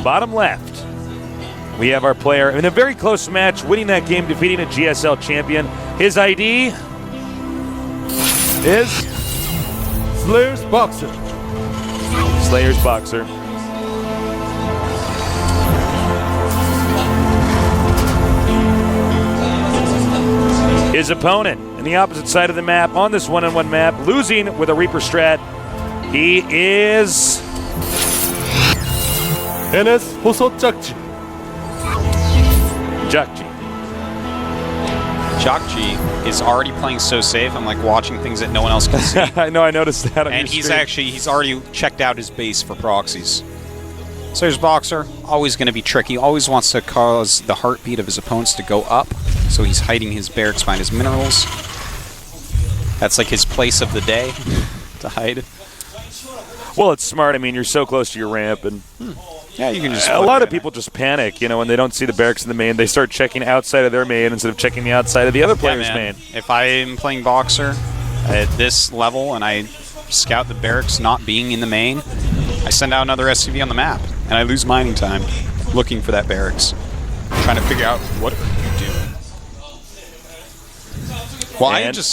bottom left, we have our player in a very close match, winning that game, defeating a GSL champion. His ID is Slayer's Boxer. Slayer's Boxer. His opponent in the opposite side of the map on this one-on-one map, losing with a Reaper strat. He is NS 호소 짝지. jjakji. jjakji is already playing so safe. I'm like watching things that no one else can see. I know, I noticed that on And your stream. he's already checked out his base for proxies. So there's Boxer, always going to be tricky, always wants to cause the heartbeat of his opponents to go up, so he's hiding his barracks behind his minerals. That's like his place of the day, to hide. Well, it's smart. I mean, you're so close to your ramp, and Yeah, you can just... a lot of people just panic, you know, when they don't see the barracks in the main. They start checking outside of their main instead of checking the outside of the other player's main. If I'm playing Boxer at this level and I scout the barracks not being in the main, I send out another SCV on the map, and I lose mining time looking for that barracks, trying to figure out what you do. Well,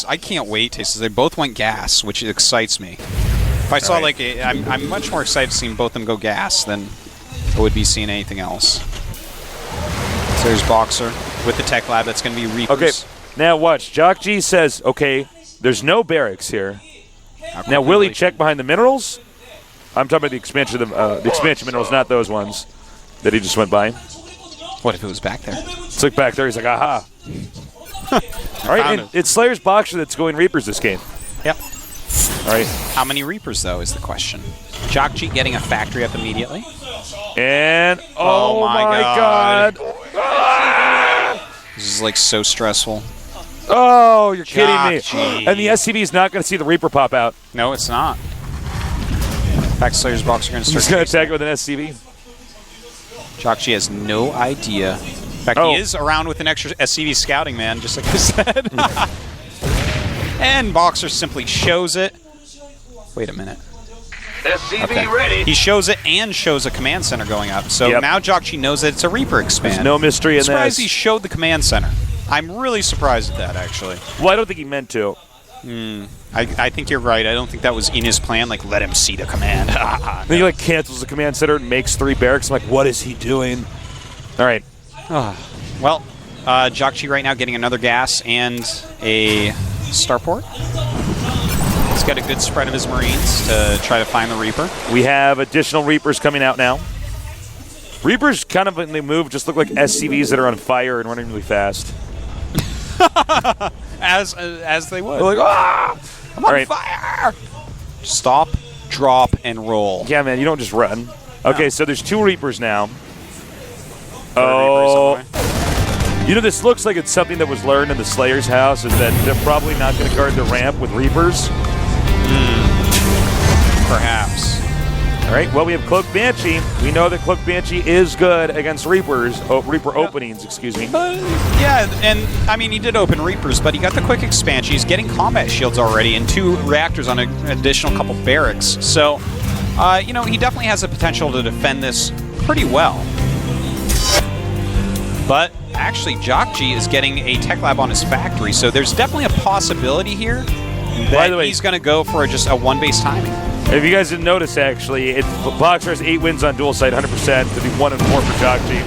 I can't wait to. They both went gas, which excites me. If I saw I'm much more excited seeing both of them go gas than I would be seeing anything else. So there's Boxer with the tech lab. That's going to be Reapers. Okay, now watch. jjakji says, okay, there's no barracks here. Now, will he check behind the minerals? I'm talking about the expansion minerals, not those ones that he just went by. What if it was back there? It's like back there. He's like, aha. All right, and it's Slayer's Boxer that's going Reapers this game. Yep. All right. How many Reapers, though, is the question. jjakji getting a factory up immediately. And, oh my God. This is, like, so stressful. Oh, you're kidding me. jjakji. And the SCV is not going to see the Reaper pop out. No, it's not. In fact, Slayer's Boxer going to start. He's going to attack it with an SCV. jjakji has no idea. In fact, he is around with an extra SCV scouting, man, just like I said. And Boxer simply shows it. Wait a minute. SCV ready. He shows it and shows a command center going up. So now jjakji knows that it's a Reaper expand. There's no mystery in I'm surprised this. he showed the command center. I'm really surprised at that, actually. Well, I don't think he meant to. I think you're right. I don't think that was in his plan. Like, let him see the command. Then he like cancels the command center and makes 3 barracks. I'm like, what is he doing? All right. Well, jjakji right now getting another gas and a starport. He's got a good spread of his Marines to try to find the Reaper. We have additional Reapers coming out now. Reapers kind of, when they move, just look like SCVs that are on fire and running really fast. As they would. They're like, ah! I'm on fire! Stop, drop, and roll. Yeah, man, you don't just run. Okay, No. so there's 2 Reapers now. Oh. You know, this looks like it's something that was learned in the Slayer's house, is that they're probably not going to guard the ramp with Reapers. Perhaps. All right, well, we have Cloak Banshee. We know that Cloak Banshee is good against Reapers. Reaper openings, excuse me. Yeah, and I mean, he did open Reapers, but he got the quick expansion. He's getting combat shields already and 2 reactors on an additional couple barracks. So, you know, he definitely has the potential to defend this pretty well. But actually, jjakji is getting a tech lab on his factory, so there's definitely a possibility here that By the way, he's going to go for just a 1-base timing. If you guys didn't notice, actually, Boxer has 8 wins on dual site, 100%, to be 1 and 4 for jjakji.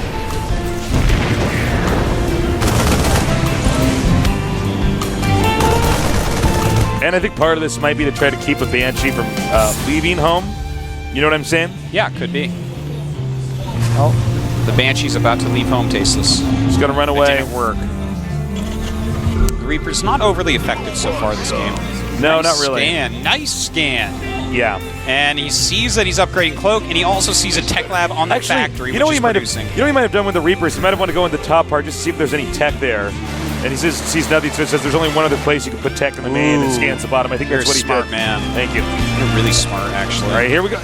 And I think part of this might be to try to keep a Banshee from leaving home. You know what I'm saying? Yeah, could be. Oh, the Banshee's about to leave home tasteless. He's going to run away. It didn't work. The Reaper's not overly effective so far this game. No, nice not really. Nice scan. Yeah. And he sees that he's upgrading Cloak, and he also sees a tech lab on the factory, you know which what is producing. you know what he might have done with the Reapers? He might have wanted to go in the top part just to see if there's any tech there. And he sees nothing, so it says there's only one other place you can put tech in the main and scans the bottom. I think that's what he did. You're a smart man. Thank you. You're really smart, actually. All right, here we go.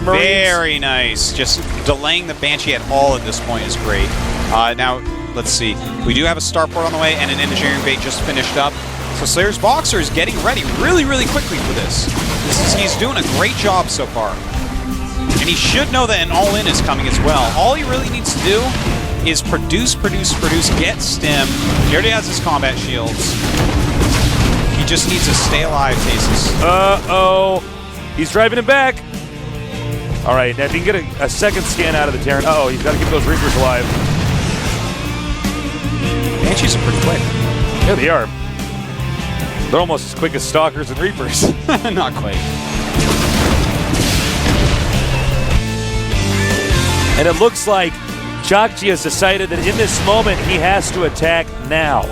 Marines. Very nice. Just delaying the Banshee at all at this point is great. Now, let's see. We do have a starport on the way and an engineering bait just finished up. So Slayer's Boxer is getting ready really, really quickly for this. He's doing a great job so far. And he should know that an all-in is coming as well. All he really needs to do is produce, get stim. He already has his combat shields. He just needs to stay alive, Tasis. Uh-oh. He's driving him back. All right, now if you can get a second scan out of the Terran. Uh-oh, he's got to keep those Reapers alive. Banshees are pretty quick. Yeah, they are. They're almost as quick as Stalkers and Reapers. Not quite. And it looks like jjakji has decided that in this moment he has to attack now.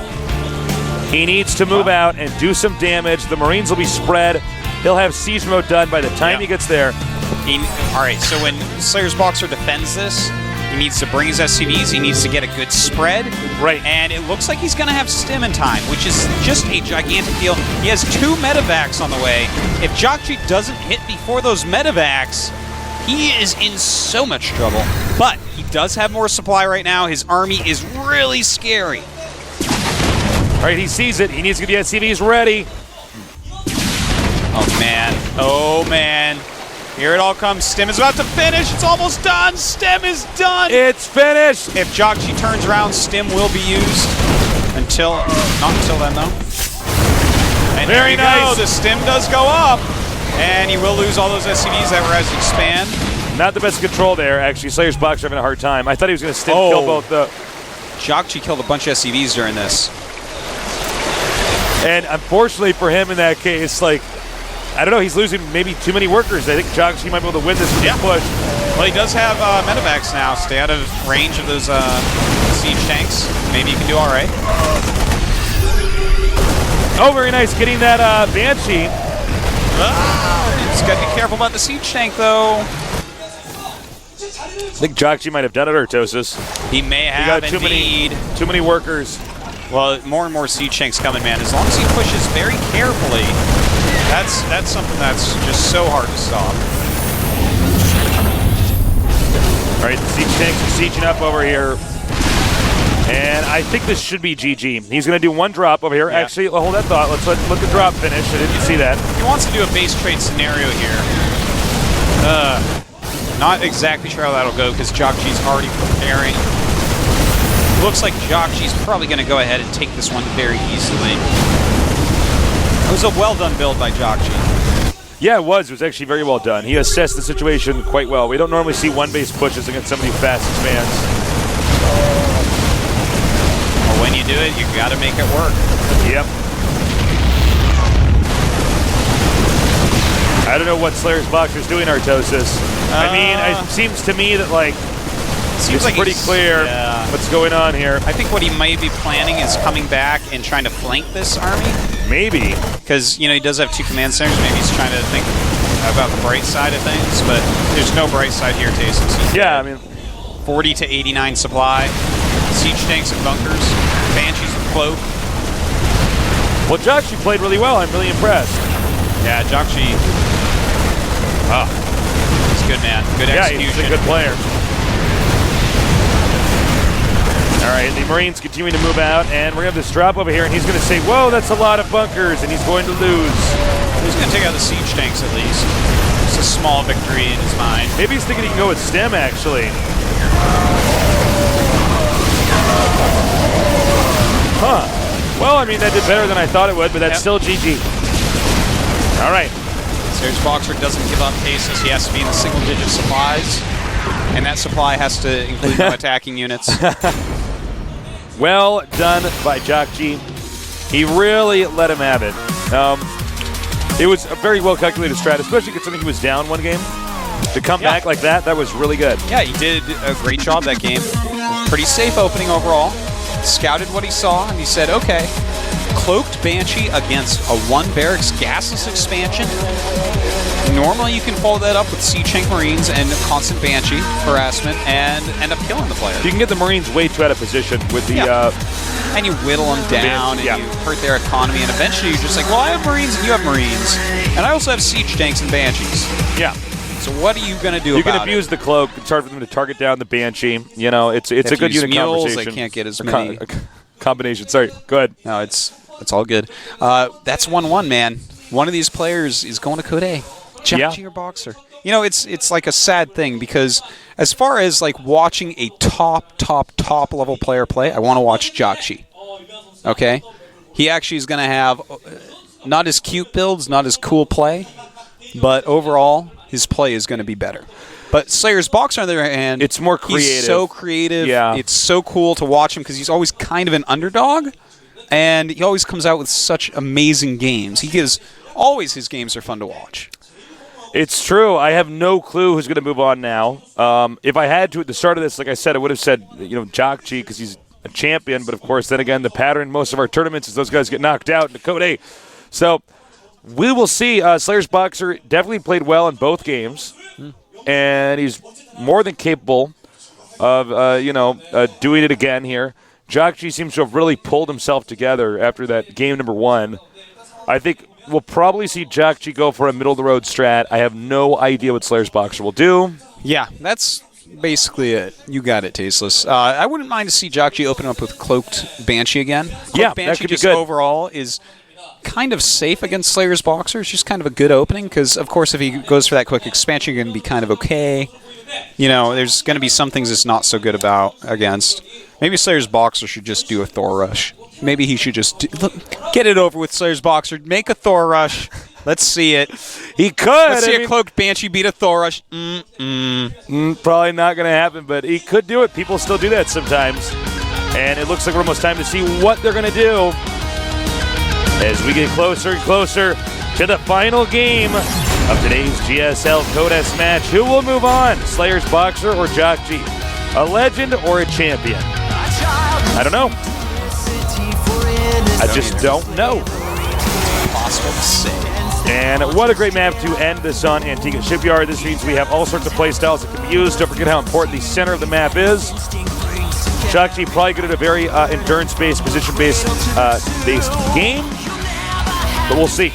He needs to move out and do some damage. The Marines will be spread. He'll have siege mode done by the time he gets there. All right, so when Slayer's Boxer defends this, he needs to bring his SCVs. He needs to get a good spread. Right. And it looks like he's going to have stim in time, which is just a gigantic deal. He has 2 medevacs on the way. If jjakji doesn't hit before those medevacs, he is in so much trouble. But he does have more supply right now. His army is really scary. All right, he sees it. He needs to get the SCVs ready. Oh, man. Oh, man. Here it all comes. Stim is about to finish. It's almost done. Stim is done. It's finished. If jjakji turns around, Stim will be used. Not until then, though. And Very there you go. nice. The Stim does go up. And he will lose all those SCVs that were as expand. Not the best control there, actually. Slayer's Boxer having a hard time. I thought he was going to kill both the... jjakji killed a bunch of SCVs during this. And unfortunately for him in that case, like, I don't know, he's losing maybe too many workers. I think jjakji might be able to win this push. Well, he does have medevacs now. Stay out of range of those siege tanks. Maybe you can do all right. Oh, very nice. Getting that Banshee. Just got to be careful about the siege tank, though. I think jjakji might have done it, Artosis. He may He have, got indeed. too many workers. Well, more and more siege tanks coming, man. As long as he pushes very carefully, that's something that's just so hard to stop. All right, the siege tanks are sieging up over here. And I think this should be GG. He's going to do one drop over here. Yeah. Actually, hold that thought. Let's let the drop finish. I didn't see that. He wants to do a base trade scenario here. Not exactly sure how that'll go because jjakji's already preparing. Looks like jjakji's probably going to go ahead and take this one very easily. It was a well-done build by jjakji. Yeah, it was. It was actually very well done. He assessed the situation quite well. We don't normally see one-base pushes against somebody who fast expands. Well, when you do it, you got to make it work. Yep. I don't know what Slayer's Boxer's doing, Artosis. I mean, it seems to me that, like, Seems it's like pretty he's- clear yeah. what's going on here. I think what he might be planning is coming back and trying to flank this army. Maybe. Because, you know, he does have 2 command centers. Maybe he's trying to think about the bright side of things, but there's no bright side here, Tasis. Yeah, I mean, 40 to 89 supply. Siege tanks and bunkers. Banshees with cloak. well, jjakji played really well. I'm really impressed. Yeah, jjakji. Oh, he's good, man. Good Yeah, execution. he's a good player. All right, the Marines continuing to move out, and we're going to have this drop over here, and he's going to say, whoa, that's a lot of bunkers, and he's going to lose. He's going to take out the siege tanks at least. It's a small victory in his mind. Maybe he's thinking he can go with stem, actually. Huh. Well, I mean, that did better than I thought it would, but that's still GG. All right. Slayer's Boxer doesn't give up Tasis. He has to be in the single-digit supplies, and that supply has to include no attacking units. Well done by jjakji. He really let him have it. It was a very well-calculated strat, especially considering he was down one game. To come back like that was really good. Yeah, he did a great job that game. Pretty safe opening overall. Scouted what he saw, and he said, okay, Cloaked Banshee against a 1 barracks gasless expansion. Normally you can follow that up with Siege Tank Marines and constant Banshee harassment and end up killing the player. You can get the Marines way too out of position with the... And you whittle them down, and you hurt their economy, and eventually you're just like, well, I have Marines and you have Marines, and I also have Siege Tanks and Banshees. Yeah. So what are you going to do You about it? can abuse the cloak. It's hard for them to target down the Banshee. You know, it's a good unit mules, conversation. They can't get as many. Combination. Sorry. Go ahead. No, it's all good. That's 1-1, man. One of these players is going to Code A. Jjakji or Boxer. You know, it's like a sad thing because as far as like watching a top level player play, I want to watch jjakji. Okay? He actually is going to have not as cute builds, not as cool play, but overall his play is going to be better. But Slayer's Boxer, on the other hand, it's more creative. He's so creative. Yeah. It's so cool to watch him because he's always kind of an underdog, and he always comes out with such amazing games. Always his games are fun to watch. It's true. I have no clue who's going to move on now. If I had to at the start of this, like I said, I would have said, jjakji because he's a champion. But, of course, then again, the pattern in most of our tournaments is those guys get knocked out in the Code A. So we will see. Slayer's Boxer definitely played well in both games. And he's more than capable of, doing it again here. jjakji seems to have really pulled himself together after that game number 1. I think we'll probably see jjakji go for a middle-of-the-road strat. I have no idea what Slayer's Boxer will do. Yeah, that's basically it. You got it, Tasteless. I wouldn't mind to see jjakji open up with Cloaked Banshee again. Cloaked Banshee that could be just good. Overall is kind of safe against Slayer's Boxer. It's just kind of a good opening because, of course, if he goes for that quick expansion, you're going to be kind of okay. There's going to be some things it's not so good against. Maybe Slayer's Boxer should just do a Thor Rush. Maybe he should just get it over with Slayer's Boxer. Make a Thor Rush. Let's see it. He could. Let's see a Cloaked Banshee beat a Thor Rush. Probably not going to happen, but he could do it. People still do that sometimes. And it looks like we're almost time to see what they're going to do as we get closer and closer to the final game of today's GSL Code S match. Who will move on? Slayer's Boxer or jjakji? A legend or a champion? I don't know. I just don't know. Possible to say. And what a great map to end this on, Antigua Shipyard. This means we have all sorts of play styles that can be used. Don't forget how important the center of the map is. jjakji probably good at a very endurance-based, position-based game, but we'll see.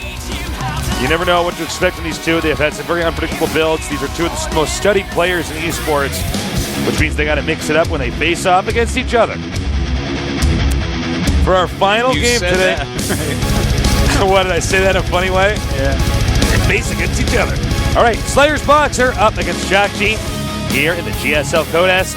You never know what to expect from these two. They have had some very unpredictable builds. These are two of the most studied players in esports, which means they got to mix it up when they face off against each other. For our final game today. What, did I say that in a funny way? Yeah. They face against each other. All right, Slayer's Boxer up against jjakji here in the GSL Code S.